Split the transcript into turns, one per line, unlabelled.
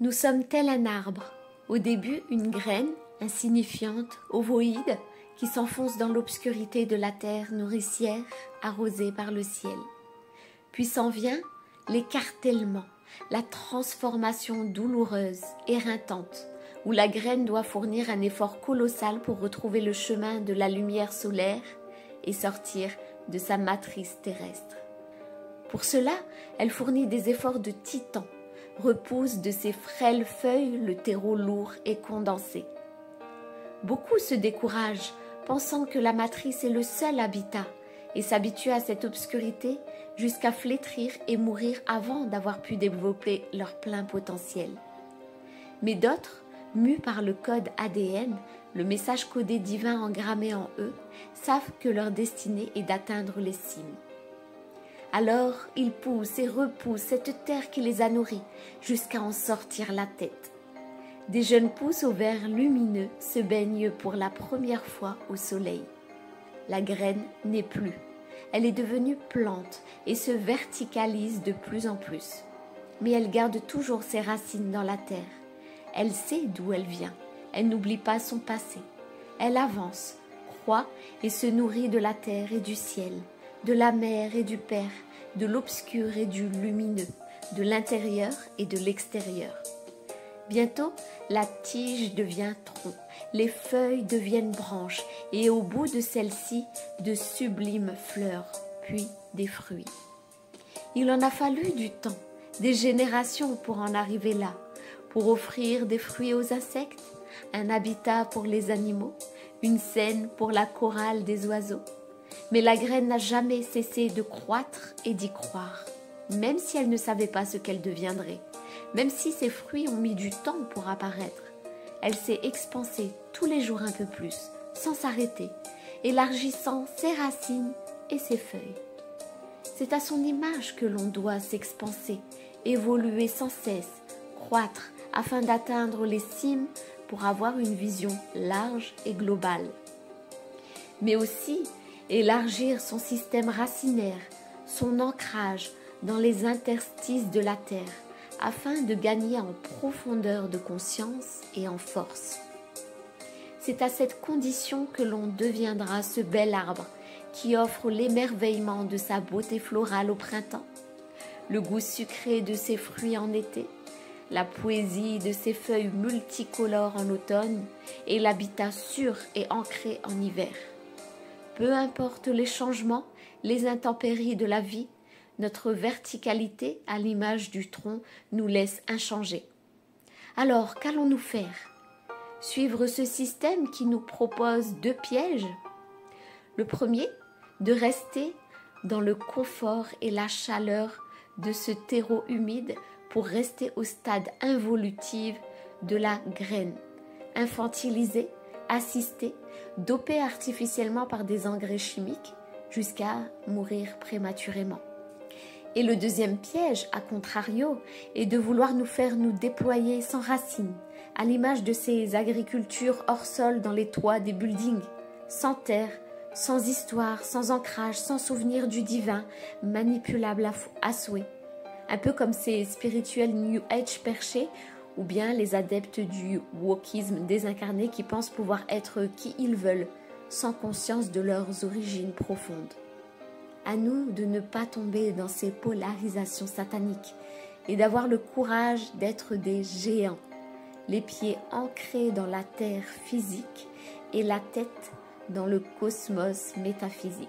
Nous sommes tel un arbre, au début une graine, insignifiante, ovoïde, qui s'enfonce dans l'obscurité de la terre nourricière, arrosée par le ciel. Puis s'en vient l'écartèlement, la transformation douloureuse, éreintante, où la graine doit fournir un effort colossal pour retrouver le chemin de la lumière solaire et sortir de sa matrice terrestre. Pour cela, elle fournit des efforts de titan, repousse de ses frêles feuilles le terreau lourd et condensé. Beaucoup se découragent, pensant que la matrice est le seul habitat, et s'habituent à cette obscurité jusqu'à flétrir et mourir avant d'avoir pu développer leur plein potentiel. Mais d'autres, mus par le code ADN, le message codé divin engrammé en eux, savent que leur destinée est d'atteindre les cimes. Alors ils poussent et repoussent cette terre qui les a nourris jusqu'à en sortir la tête. Des jeunes pousses au vert lumineux se baignent pour la première fois au soleil. La graine n'est plus, elle est devenue plante et se verticalise de plus en plus. Mais elle garde toujours ses racines dans la terre. Elle sait d'où elle vient, elle n'oublie pas son passé. Elle avance, croît et se nourrit de la terre et du ciel, de la mer et du père, de l'obscur et du lumineux, de l'intérieur et de l'extérieur. Bientôt, la tige devient tronc, les feuilles deviennent branches et au bout de celles-ci, de sublimes fleurs, puis des fruits. Il en a fallu du temps, des générations pour en arriver là, pour offrir des fruits aux insectes, un habitat pour les animaux, une scène pour la chorale des oiseaux. Mais la graine n'a jamais cessé de croître et d'y croire, même si elle ne savait pas ce qu'elle deviendrait, même si ses fruits ont mis du temps pour apparaître. Elle s'est expansée tous les jours un peu plus, sans s'arrêter, élargissant ses racines et ses feuilles. C'est à son image que l'on doit s'expanser, évoluer sans cesse, croître afin d'atteindre les cimes pour avoir une vision large et globale. Mais aussi élargir son système racinaire, son ancrage dans les interstices de la terre, afin de gagner en profondeur de conscience et en force. C'est à cette condition que l'on deviendra ce bel arbre qui offre l'émerveillement de sa beauté florale au printemps, le goût sucré de ses fruits en été, la poésie de ses feuilles multicolores en automne et l'habitat sûr et ancré en hiver. Peu importe les changements, les intempéries de la vie, notre verticalité, à l'image du tronc, nous laisse inchangés. Alors, qu'allons-nous faire? Suivre ce système qui nous propose deux pièges? Le premier, de rester dans le confort et la chaleur de ce terreau humide pour rester au stade involutif de la graine, infantilisée, assistée, dopée artificiellement par des engrais chimiques jusqu'à mourir prématurément. Et le deuxième piège, à contrario, est de vouloir nous faire nous déployer sans racines, à l'image de ces agricultures hors sol dans les toits des buildings, sans terre, sans histoire, sans ancrage, sans souvenir du divin, manipulable à souhait. Un peu comme ces spirituels New Age perchés, ou bien les adeptes du wokisme désincarné qui pensent pouvoir être qui ils veulent, sans conscience de leurs origines profondes. À nous de ne pas tomber dans ces polarisations sataniques et d'avoir le courage d'être des géants, les pieds ancrés dans la terre physique et la tête dans le cosmos métaphysique.